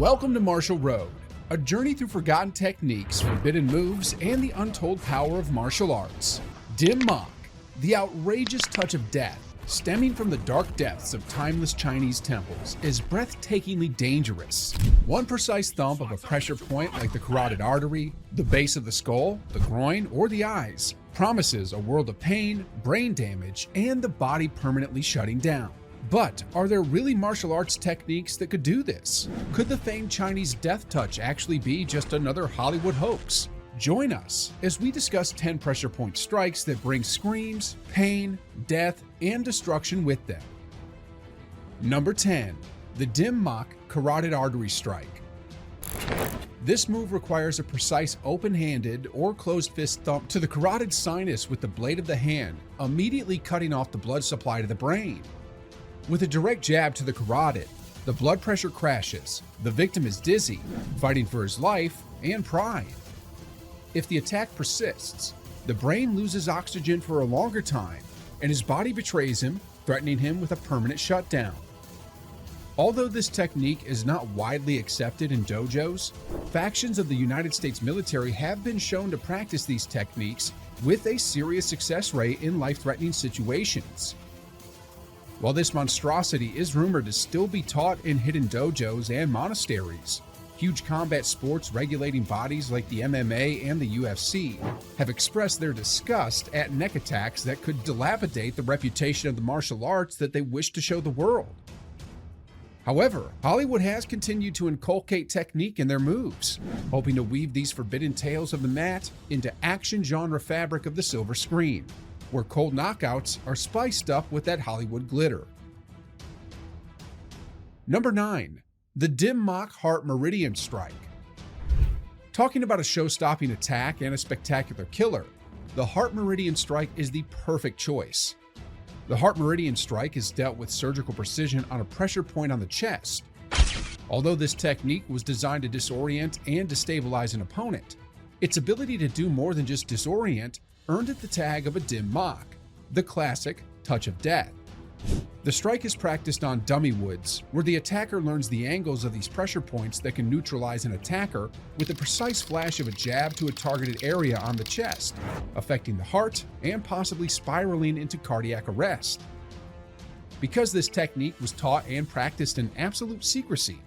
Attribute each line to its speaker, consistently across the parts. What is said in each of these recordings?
Speaker 1: Welcome to Martial Road, a journey through forgotten techniques, forbidden moves, and the untold power of martial arts. Dim Mak, the outrageous touch of death, stemming from the dark depths of timeless Chinese temples, is breathtakingly dangerous. One precise thump of a pressure point like the carotid artery, the base of the skull, the groin, or the eyes promises a world of pain, brain damage, and the body permanently shutting down. But are there really martial arts techniques that could do this? Could the famed Chinese death touch actually be just another Hollywood hoax? Join us as we discuss 10 pressure point strikes that bring screams, pain, death, and destruction with them. Number 10. The Dim Mak Carotid Artery Strike. This move requires a precise open-handed or closed fist thump to the carotid sinus with the blade of the hand, immediately cutting off the blood supply to the brain. With a direct jab to the carotid, the blood pressure crashes, the victim is dizzy, fighting for his life and pride. If the attack persists, the brain loses oxygen for a longer time, and his body betrays him, threatening him with a permanent shutdown. Although this technique is not widely accepted in dojos, factions of the United States military have been shown to practice these techniques with a serious success rate in life-threatening situations. While this monstrosity is rumored to still be taught in hidden dojos and monasteries, huge combat sports regulating bodies like the MMA and the UFC have expressed their disgust at neck attacks that could dilapidate the reputation of the martial arts that they wish to show the world. However, Hollywood has continued to inculcate technique in their moves, hoping to weave these forbidden tales of the mat into action genre fabric of the silver screen, where cold knockouts are spiced up with that Hollywood glitter. Number 9. The Dim Mak Heart Meridian Strike. Talking about a show-stopping attack and a spectacular killer, the Heart Meridian Strike is the perfect choice. The Heart Meridian Strike is dealt with surgical precision on a pressure point on the chest. Although this technique was designed to disorient and destabilize an opponent, its ability to do more than just disorient earned it the tag of a Dim Mak, the classic touch of death. The strike is practiced on dummy woods, where the attacker learns the angles of these pressure points that can neutralize an attacker with a precise flash of a jab to a targeted area on the chest, affecting the heart and possibly spiraling into cardiac arrest. Because this technique was taught and practiced in absolute secrecy,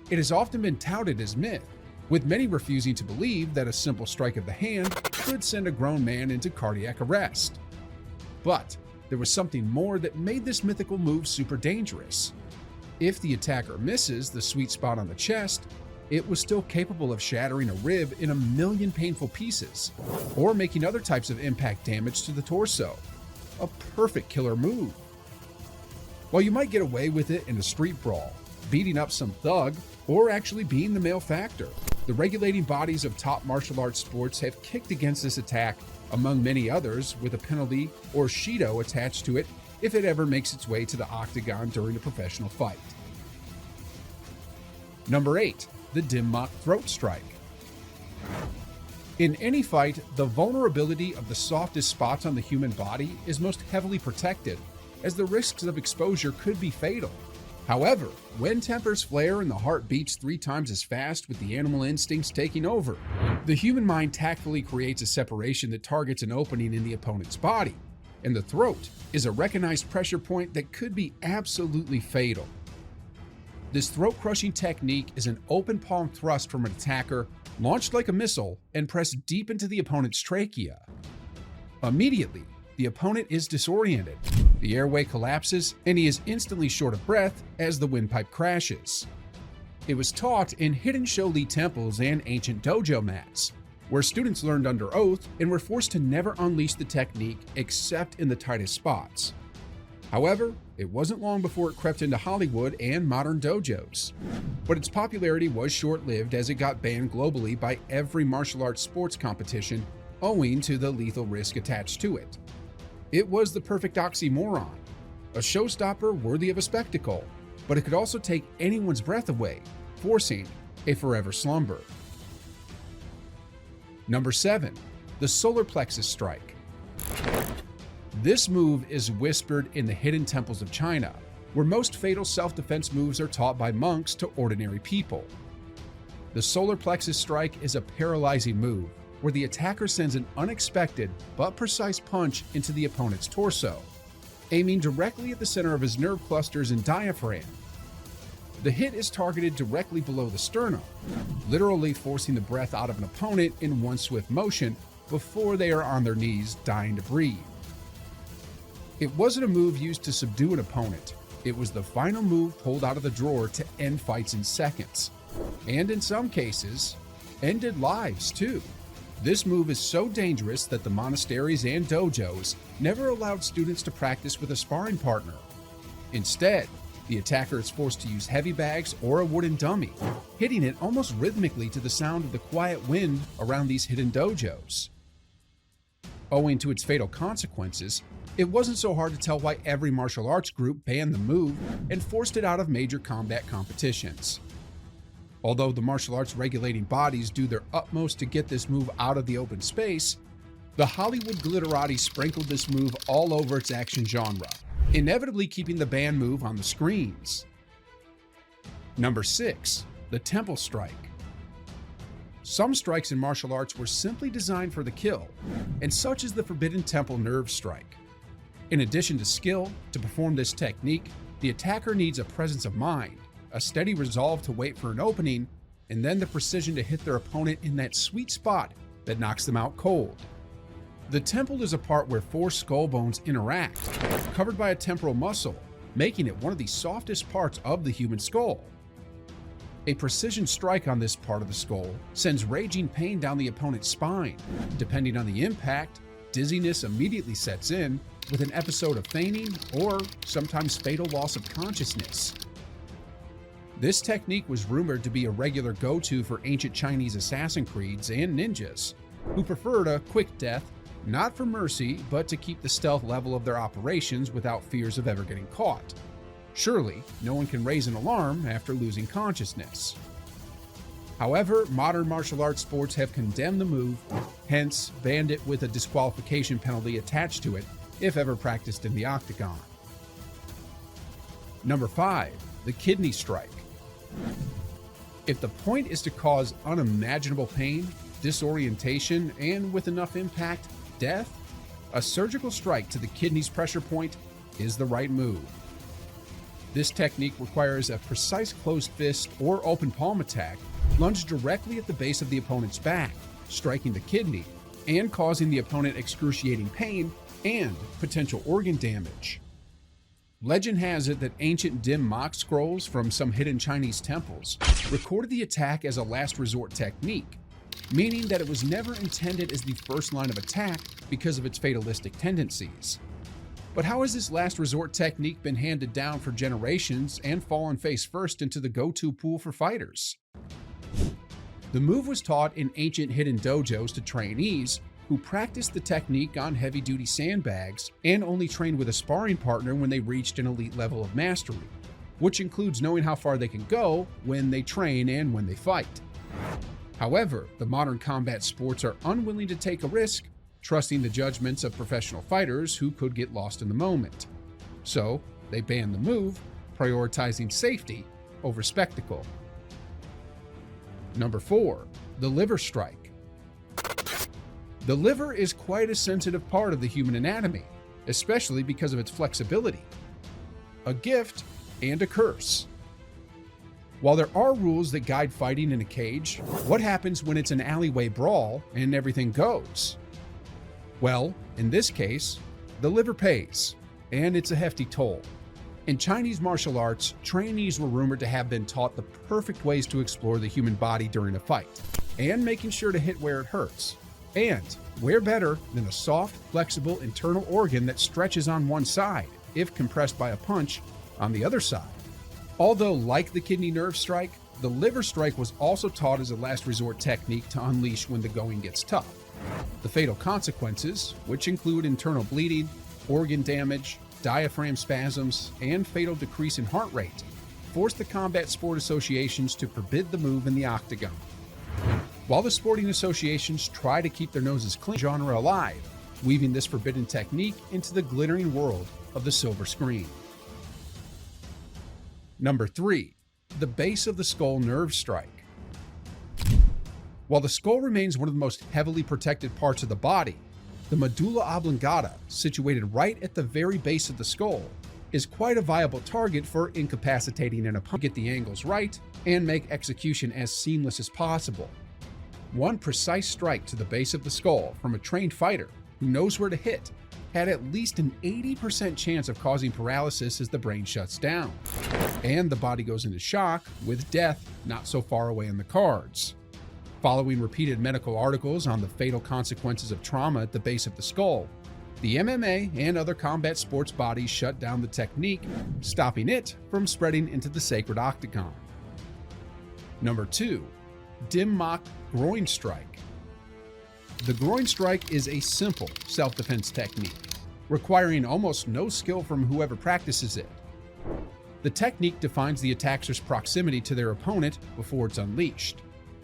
Speaker 1: it has often been touted as myth, with many refusing to believe that a simple strike of the hand could send a grown man into cardiac arrest. But there was something more that made this mythical move super dangerous. If the attacker misses the sweet spot on the chest, it was still capable of shattering a rib in a million painful pieces, or making other types of impact damage to the torso. A perfect killer move. While you might get away with it in a street brawl, beating up some thug, or actually being the male factor, the regulating bodies of top martial arts sports have kicked against this attack, among many others, with a penalty or Shido attached to it if it ever makes its way to the octagon during a professional fight. Number 8. The Dim Mak Throat Strike. In any fight, the vulnerability of the softest spots on the human body is most heavily protected, as the risks of exposure could be fatal. However, when tempers flare and the heart beats 3 times as fast with the animal instincts taking over, the human mind tactfully creates a separation that targets an opening in the opponent's body, and the throat is a recognized pressure point that could be absolutely fatal. This throat-crushing technique is an open palm thrust from an attacker, launched like a missile and pressed deep into the opponent's trachea. Immediately, the opponent is disoriented, the airway collapses, and he is instantly short of breath as the windpipe crashes. It was taught in hidden Sholi temples and ancient dojo mats, where students learned under oath and were forced to never unleash the technique except in the tightest spots. However, it wasn't long before it crept into Hollywood and modern dojos. But its popularity was short-lived as it got banned globally by every martial arts sports competition owing to the lethal risk attached to it. It was the perfect oxymoron, a showstopper worthy of a spectacle, but it could also take anyone's breath away, forcing a forever slumber. Number 7. The Solar Plexus Strike. This move is whispered in the hidden temples of China, where most fatal self-defense moves are taught by monks to ordinary people. The solar plexus strike is a paralyzing move where the attacker sends an unexpected but precise punch into the opponent's torso, aiming directly at the center of his nerve clusters and diaphragm. The hit is targeted directly below the sternum, literally forcing the breath out of an opponent in one swift motion before they are on their knees dying to breathe. It wasn't a move used to subdue an opponent. It was the final move pulled out of the drawer to end fights in seconds, and in some cases, ended lives too. This move is so dangerous that the monasteries and dojos never allowed students to practice with a sparring partner. Instead, the attacker is forced to use heavy bags or a wooden dummy, hitting it almost rhythmically to the sound of the quiet wind around these hidden dojos. Owing to its fatal consequences, it wasn't so hard to tell why every martial arts group banned the move and forced it out of major combat competitions. Although the martial arts regulating bodies do their utmost to get this move out of the open space, the Hollywood glitterati sprinkled this move all over its action genre, inevitably keeping the banned move on the screens. Number 6. The temple strike. Some strikes in martial arts were simply designed for the kill, and such is the forbidden temple nerve strike. In addition to skill, to perform this technique, the attacker needs a presence of mind, a steady resolve to wait for an opening, and then the precision to hit their opponent in that sweet spot that knocks them out cold. The temple is a part where 4 skull bones interact, covered by a temporal muscle, making it one of the softest parts of the human skull. A precision strike on this part of the skull sends raging pain down the opponent's spine. Depending on the impact, dizziness immediately sets in, with an episode of fainting or sometimes fatal loss of consciousness. This technique was rumored to be a regular go-to for ancient Chinese assassin creeds and ninjas, who preferred a quick death, not for mercy, but to keep the stealth level of their operations without fears of ever getting caught. Surely, no one can raise an alarm after losing consciousness. However, modern martial arts sports have condemned the move, hence banned it with a disqualification penalty attached to it if ever practiced in the octagon. Number 5. The kidney strike. If the point is to cause unimaginable pain, disorientation, and with enough impact, death, a surgical strike to the kidney's pressure point is the right move. This technique requires a precise closed fist or open palm attack lunged directly at the base of the opponent's back, striking the kidney and causing the opponent excruciating pain and potential organ damage. Legend has it that ancient Dim Mak scrolls from some hidden Chinese temples recorded the attack as a last resort technique, meaning that it was never intended as the first line of attack because of its fatalistic tendencies. But how has this last resort technique been handed down for generations and fallen face first into the go-to pool for fighters? The move was taught in ancient hidden dojos to trainees who practiced the technique on heavy-duty sandbags and only trained with a sparring partner when they reached an elite level of mastery, which includes knowing how far they can go when they train and when they fight. However, the modern combat sports are unwilling to take a risk, trusting the judgments of professional fighters who could get lost in the moment. So, they banned the move, prioritizing safety over spectacle. Number 4. The liver strike. The liver is quite a sensitive part of the human anatomy, especially because of its flexibility. A gift and a curse. While there are rules that guide fighting in a cage, what happens when it's an alleyway brawl and everything goes? Well, in this case, the liver pays, and it's a hefty toll. In Chinese martial arts, trainees were rumored to have been taught the perfect ways to explore the human body during a fight, and making sure to hit where it hurts. And where better than a soft, flexible internal organ that stretches on one side, if compressed by a punch, on the other side. Although like the kidney nerve strike, the liver strike was also taught as a last resort technique to unleash when the going gets tough. The fatal consequences, which include internal bleeding, organ damage, diaphragm spasms, and fatal decrease in heart rate, forced the combat sport associations to forbid the move in the octagon. While the sporting associations try to keep their noses clean, genre alive, weaving this forbidden technique into the glittering world of the silver screen. Number 3. The base of the skull nerve strike. While the skull remains one of the most heavily protected parts of the body, the medulla oblongata, situated right at the very base of the skull, is quite a viable target for incapacitating an opponent. Get the angles right and make execution as seamless as possible. One precise strike to the base of the skull from a trained fighter who knows where to hit had at least an 80% chance of causing paralysis as the brain shuts down, and the body goes into shock, with death not so far away in the cards. Following repeated medical articles on the fatal consequences of trauma at the base of the skull, the MMA and other combat sports bodies shut down the technique, stopping it from spreading into the sacred octagon. Number 2. Dim Mak groin strike. The groin strike is a simple self-defense technique, requiring almost no skill from whoever practices it. The technique defines the attacker's proximity to their opponent before it's unleashed.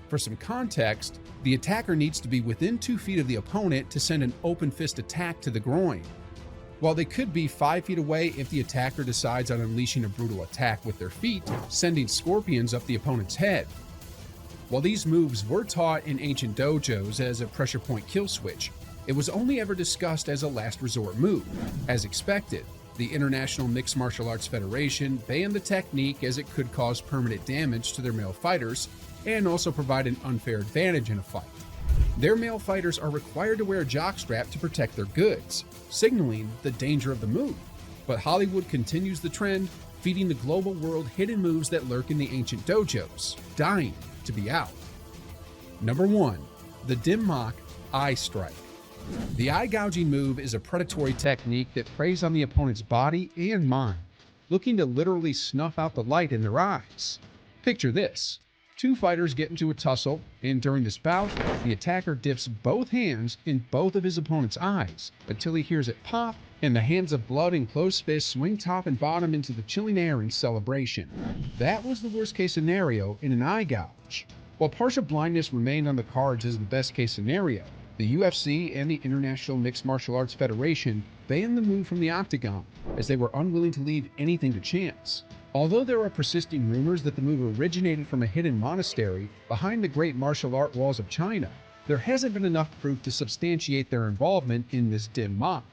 Speaker 1: For some context, the attacker needs to be within 2 feet of the opponent to send an open fist attack to the groin, while they could be 5 feet away if the attacker decides on unleashing a brutal attack with their feet, sending scorpions up the opponent's head. While these moves were taught in ancient dojos as a pressure point kill switch, it was only ever discussed as a last resort move. As expected, the International Mixed Martial Arts Federation banned the technique as it could cause permanent damage to their male fighters and also provide an unfair advantage in a fight. Their male fighters are required to wear a jockstrap to protect their goods, signaling the danger of the move. But Hollywood continues the trend, feeding the global world hidden moves that lurk in the ancient dojos, dying to be out. Number 1. The Dim Mak eye strike. The eye gouging move is a predatory technique that preys on the opponent's body and mind, looking to literally snuff out the light in their eyes. Picture this. 2 fighters get into a tussle, and during this bout, the attacker dips both hands in both of his opponent's eyes until he hears it pop, and the hands of blood and closed fists swing top and bottom into the chilling air in celebration. That was the worst case scenario in an eye gouge. While partial blindness remained on the cards as the best case scenario, the UFC and the International Mixed Martial Arts Federation banned the move from the octagon, as they were unwilling to leave anything to chance. Although there are persisting rumors that the move originated from a hidden monastery behind the great martial art walls of China, there hasn't been enough proof to substantiate their involvement in this Dim Mak.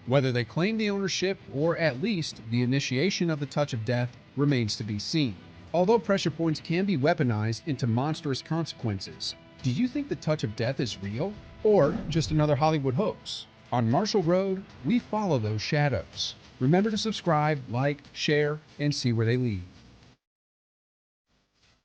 Speaker 1: Whether they claim the ownership or at least the initiation of the touch of death remains to be seen. Although pressure points can be weaponized into monstrous consequences, do you think the touch of death is real or just another Hollywood hoax? On Martial Road, we follow those shadows. Remember to subscribe, like, share, and see where they lead.